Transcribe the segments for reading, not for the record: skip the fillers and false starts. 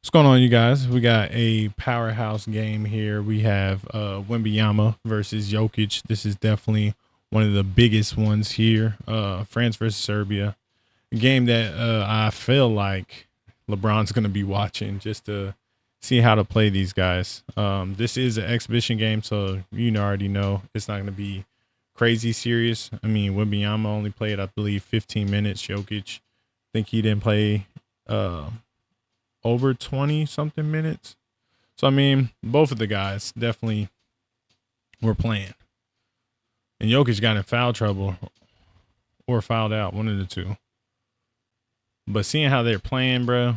What's going on, you guys? We got a powerhouse game here. We have Wembyama versus Jokic. This is definitely one of the biggest ones here. France versus Serbia. A game that I feel like LeBron's going to be watching just to see how to play these guys. This is an exhibition game, so already know it's not going to be crazy serious. I mean, Wembyama only played, I believe, 15 minutes. Jokic, I think he didn't play uh, over 20 something minutes. So I mean, both of the guys definitely were playing. And Jokic got in foul trouble or fouled out, one of the two. But seeing how they're playing, bro,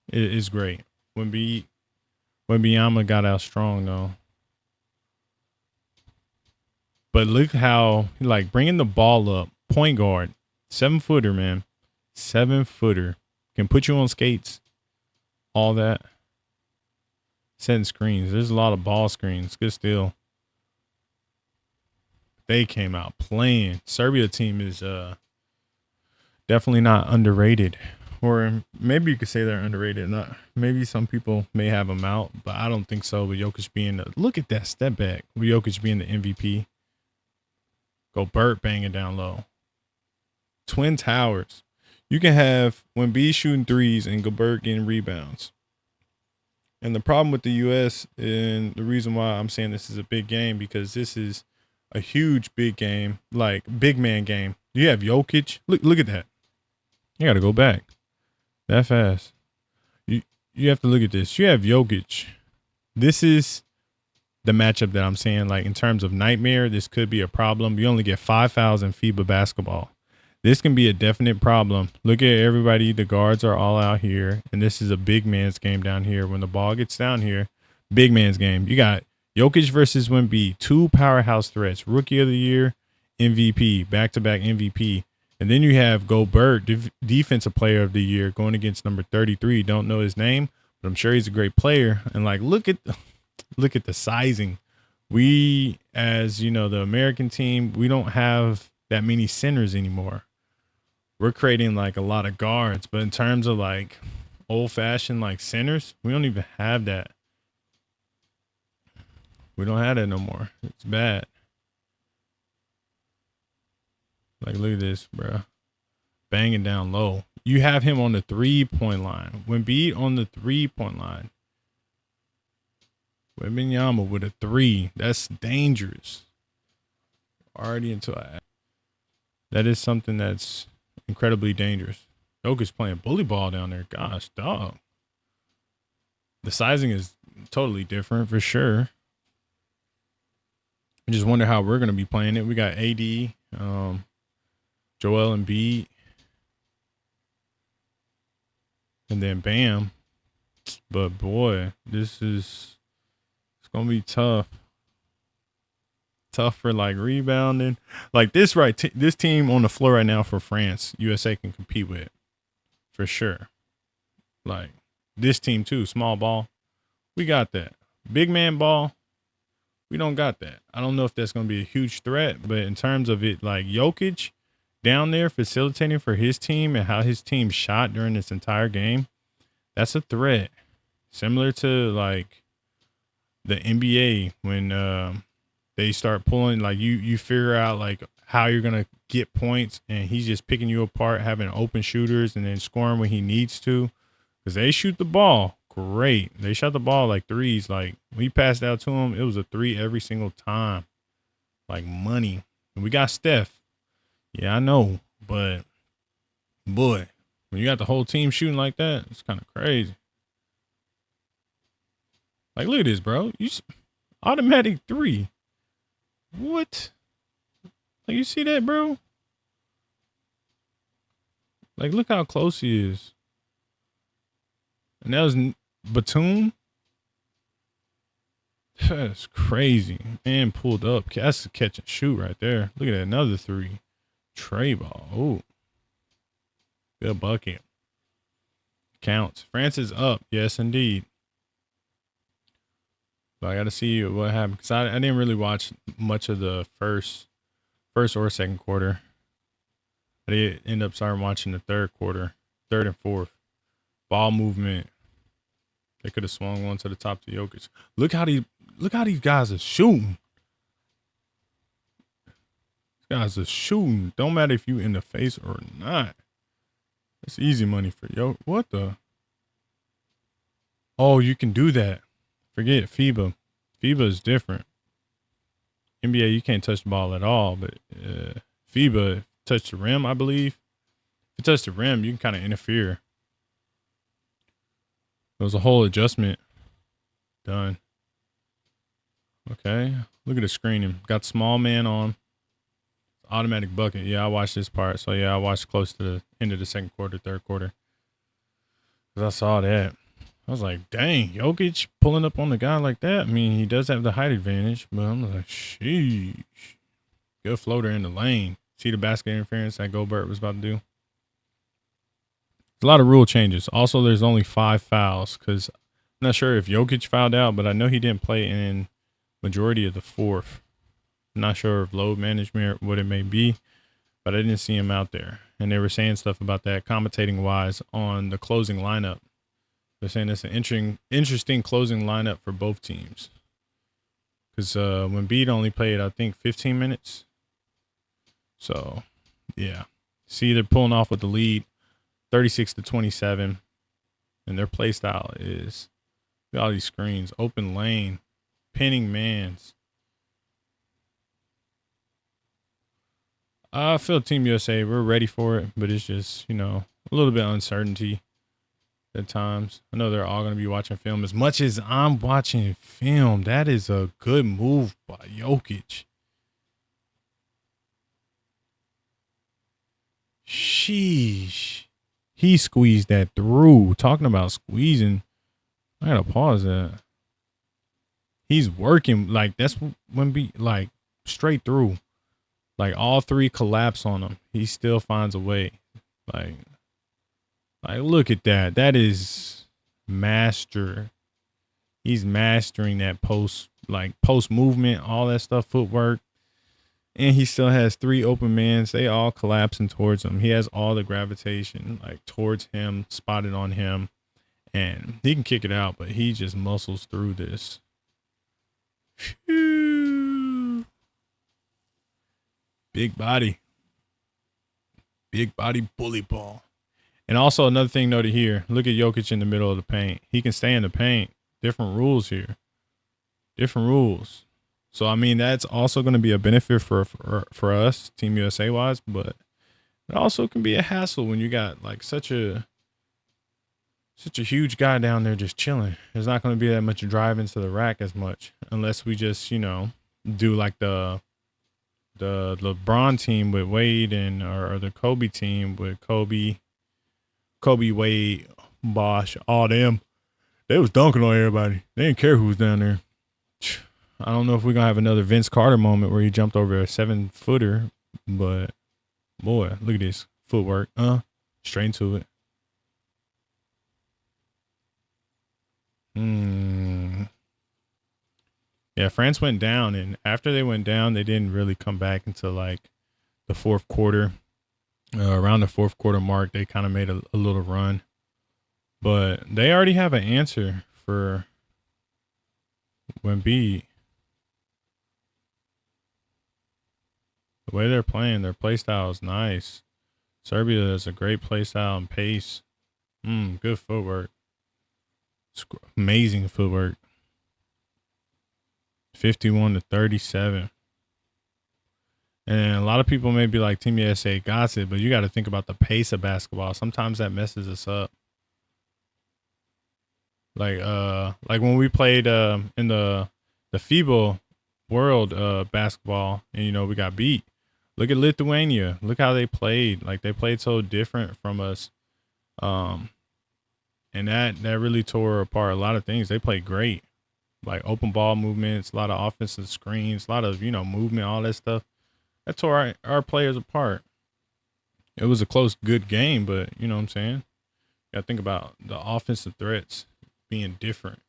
it is great. When Biyama got out strong though. But look how like bringing the ball up, point guard, 7-footer, man, 7-footer can put you on skates, all that. Setting screens. There's a lot of ball screens. Good steal. They came out playing. Serbia team is definitely not underrated. Or maybe you could say they're underrated. Not maybe some people may have them out, but I don't think so. With Jokic being look at that step back. With Jokic being the MVP. Gobert banging down low. Twin towers. You can have when B shooting threes and Gobert getting rebounds. And the problem with the US and the reason why I'm saying this is a big game because this is a huge big game, like big man game. You have Jokic. Look at that. You got to go back that fast. You have to look at this. You have Jokic. This is the matchup that I'm saying. Like in terms of nightmare, this could be a problem. You only get 5,000 FIBA basketball. This can be a definite problem. Look at everybody. The guards are all out here, and this is a big man's game down here. When the ball gets down here, big man's game. You got Jokic versus Wemby, two powerhouse threats, rookie of the year, MVP, back-to-back MVP. And then you have Gobert, defensive player of the year, going against number 33. Don't know his name, but I'm sure he's a great player. And like, look at the sizing. We, as you know, the American team, we don't have that many centers anymore. We're creating like a lot of guards, but in terms of like old fashioned like centers, we don't even have that. We don't have that no more. It's bad. Like, look at this, bro. Banging down low. You have him on the 3-point line. When beat on the 3-point line. Wembenyama with a 3. That's dangerous. Already into a. That is something that's incredibly dangerous. Jokic playing bully ball down there. Gosh, dog. The sizing is totally different for sure. I just wonder how we're gonna be playing it. We got AD, Joel Embiid, and then Bam. But boy, it's gonna be tough. Tough for like rebounding. Like this this team on the floor right now for France, USA can compete with for sure. Like this team too, small ball. We got that. Big man ball, we don't got that. I don't know if that's going to be a huge threat, but in terms of it, like Jokic down there facilitating for his team and how his team shot during this entire game, that's a threat. Similar to like the NBA when they start pulling, like you figure out like how you're going to get points and he's just picking you apart, having open shooters and then scoring when he needs to because they shoot the ball. Great. They shot the ball like threes. Like when he passed out to him, it was a 3 every single time. Like money. And we got Steph. Yeah, I know. But boy, when you got the whole team shooting like that, it's kind of crazy. Like look at this, bro. Automatic 3. What? Like you see that, bro? Like look how close he is. And that was Batum. That's crazy. Man pulled up. That's a catch and shoot right there. Look at that. Another 3. Tray ball. Oh, good bucket. Counts. France is up. Yes, indeed. But I got to see what happened because I didn't really watch much of the first or second quarter. I did end up starting watching the third quarter, third and fourth. Ball movement. They could have swung one to the top to Jokic. Look how these guys are shooting. These guys are shooting. Don't matter if you in the face or not. It's easy money for Jokic. What the? Oh, you can do that. Forget FIBA. FIBA is different. NBA, you can't touch the ball at all, but FIBA, touch the rim, I believe. If you touch the rim, you can kind of interfere. There was a whole adjustment done. Okay, look at the screening. Got small man on. Automatic bucket. Yeah, I watched this part. So, yeah, I watched close to the end of the second quarter, third quarter. Because I saw that. I was like, dang, Jokic pulling up on the guy like that. I mean, he does have the height advantage, but I'm like, sheesh. Good floater in the lane. See the basket interference that Gobert was about to do? A lot of rule changes. Also, there's only 5 fouls because I'm not sure if Jokic fouled out, but I know he didn't play in majority of the fourth. I'm not sure if load management or what it may be, but I didn't see him out there. And they were saying stuff about that commentating wise on the closing lineup. They're saying it's an interesting closing lineup for both teams. Because when Embiid only played, I think, 15 minutes. So, yeah. See, they're pulling off with the lead, 36-27. And their play style is all these screens, open lane, pinning mans. I feel Team USA, we're ready for it, but it's just, a little bit of uncertainty at times. I know they're all going to be watching film. As much as I'm watching film, that is a good move by Jokic. Sheesh. He squeezed that through. Talking about squeezing, I got to pause that. He's working. Like, that's when like, straight through. Like, all 3 collapse on him. He still finds a way. Like, look at that. That is master. He's mastering that post movement, all that stuff, footwork. And he still has 3 open mans. They all collapsing towards him. He has all the gravitation, towards him, spotted on him. And he can kick it out, but he just muscles through this. Phew. Big body. Big body bully ball. And also another thing noted here, look at Jokic in the middle of the paint. He can stay in the paint. Different rules here. Different rules. So, I mean, that's also going to be a benefit for us, Team USA wise, but it also can be a hassle when you got such a huge guy down there just chilling. There's not going to be that much drive into the rack as much unless we just, do the LeBron team with Wade or the Kobe team with Kobe, Wade, Bosh, all them. They was dunking on everybody. They didn't care who was down there. I don't know if we're going to have another Vince Carter moment where he jumped over a 7-footer, but boy, look at this footwork. Straight into it. Yeah, France went down, and after they went down, they didn't really come back until the fourth quarter. Around the fourth quarter mark, they kind of made a little run. But they already have an answer for Wemby. The way they're playing, their play style is nice. Serbia has a great play style and pace. Good footwork. Amazing footwork. 51-37. And a lot of people may be like, Team USA got it, but you got to think about the pace of basketball. Sometimes that messes us up. Like when we played in the FIBA World basketball, and we got beat. Look at Lithuania. Look how they played. They played so different from us. And that really tore apart a lot of things. They played great. Open ball movements, a lot of offensive screens, a lot of, movement, all that stuff. That tore our players apart. It was a close, good game, but you know what I'm saying? You gotta think about the offensive threats being different.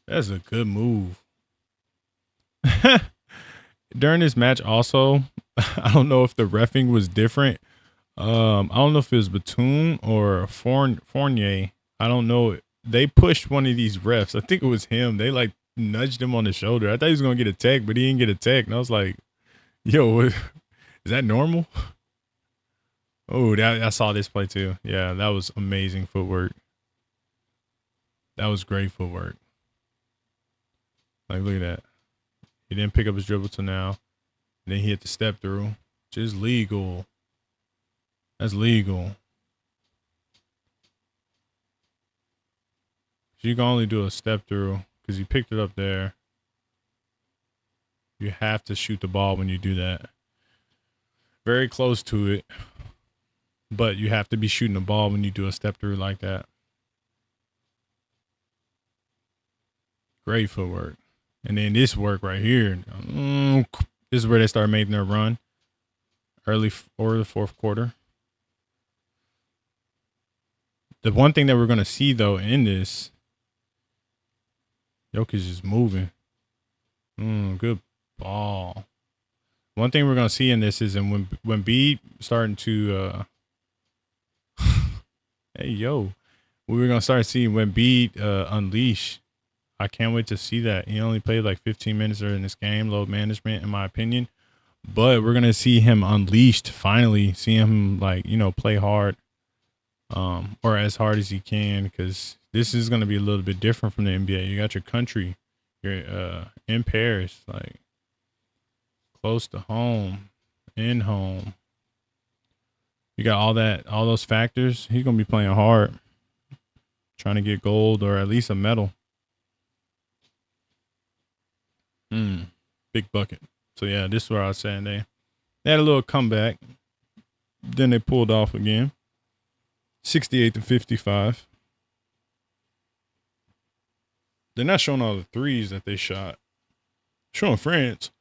That's a good move. During this match also, I don't know if the reffing was different. I don't know if it was Batum or Fournier. I don't know they pushed one of these refs. I think it was him. They like nudged him on the shoulder. I thought he was gonna get a tech, but he didn't get a tech. And I was like, yo, is that normal? Oh, I saw this play too. Yeah, that was amazing footwork. That was great footwork. Like, look at that. He didn't pick up his dribble till now. And then he hit the step through. Just legal. That's legal. You can only do a step through because you picked it up there. You have to shoot the ball when you do that. Very close to it. But you have to be shooting the ball when you do a step through like that. Great footwork. And then this work right here. This is where they start making their run. Early or the fourth quarter. The one thing that we're going to see, though, in this, Jokic is moving. Good ball. One thing we're going to see in this is when Wemby starting to hey, yo. We're going to start seeing Wemby unleash. I can't wait to see that. He only played like 15 minutes during this game. Load management, in my opinion. But we're going to see him unleashed finally. See him, like, you know, play hard. Or as hard as he can, because this is going to be a little bit different from the NBA. You got your country. You're in Paris, like close to home, in home. You got all those factors. He's going to be playing hard, trying to get gold or at least a medal. Big bucket. So, yeah, this is where I was saying they had a little comeback. Then they pulled off again. 68-55. They're not showing all the threes that they shot. Showing France.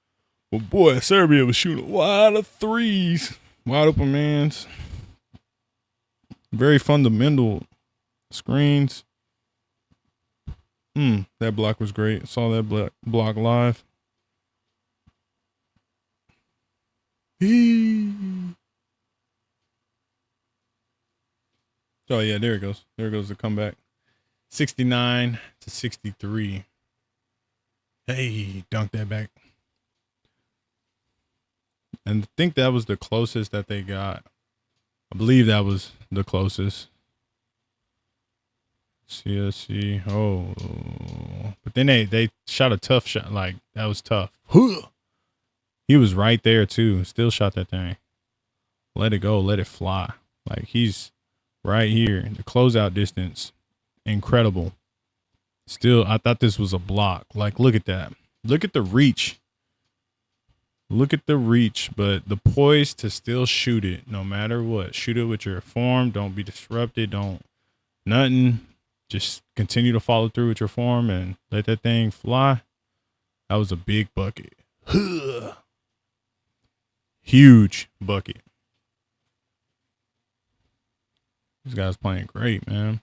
Well, boy, Serbia was shooting a lot of threes. Wide open mans. Very fundamental screens. That block was great. Saw that block live. Oh, yeah, there it goes. There goes the comeback. 69-63. Hey, dunk that back. And I think that was the closest that they got. I believe that was the closest. CSC. Oh. But then they shot a tough shot. Like, that was tough. He was right there, too. Still shot that thing. Let it go. Let it fly. Like, he's right here. The closeout distance. Incredible. Still, I thought this was a block. Like, look at that. Look at the reach. Look at the reach, but the poise to still shoot it no matter what. Shoot it with your form. Don't be disrupted. Don't nothing. Just continue to follow through with your form and let that thing fly. That was a big bucket. Huge bucket. This guy's playing great, man.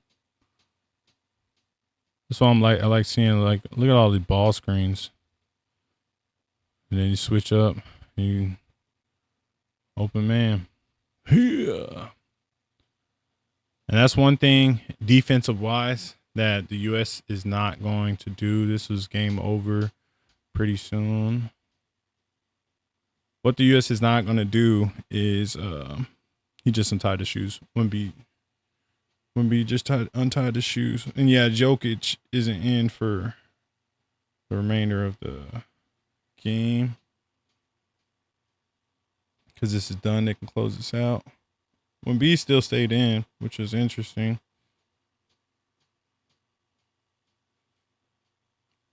That's why I like seeing, like, look at all these ball screens. And then you switch up. You open man. Yeah. And that's one thing defensive wise that the U.S. is not going to do. This was game over pretty soon. What the U.S. is not going to do is he just untied the shoes. Wemby just untied the shoes. And yeah, Jokic isn't in for the remainder of the game. Because this is done, they can close this out. Wemby still stayed in, which is interesting.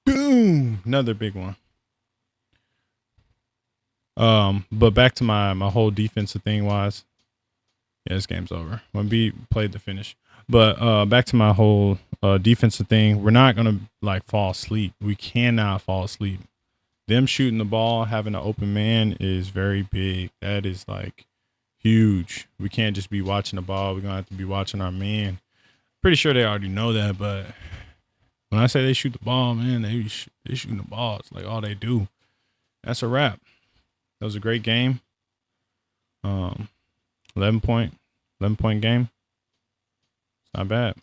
Boom! Another big one. But back to my whole defensive thing wise. Yeah, this game's over. Wemby played the finish. But back to my whole defensive thing. We're not gonna like fall asleep. We cannot fall asleep. Them shooting the ball, having an open man is very big. That is like huge. We can't just be watching the ball. We're gonna have to be watching our man. Pretty sure they already know that, but when I say they shoot the ball, man, they shooting the ball. It's like all they do. That's a wrap. That was a great game. 11 point game. It's not bad.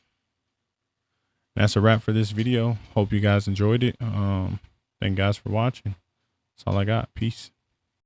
That's a wrap for this video. Hope you guys enjoyed it. Thank you guys for watching. That's all I got. Peace.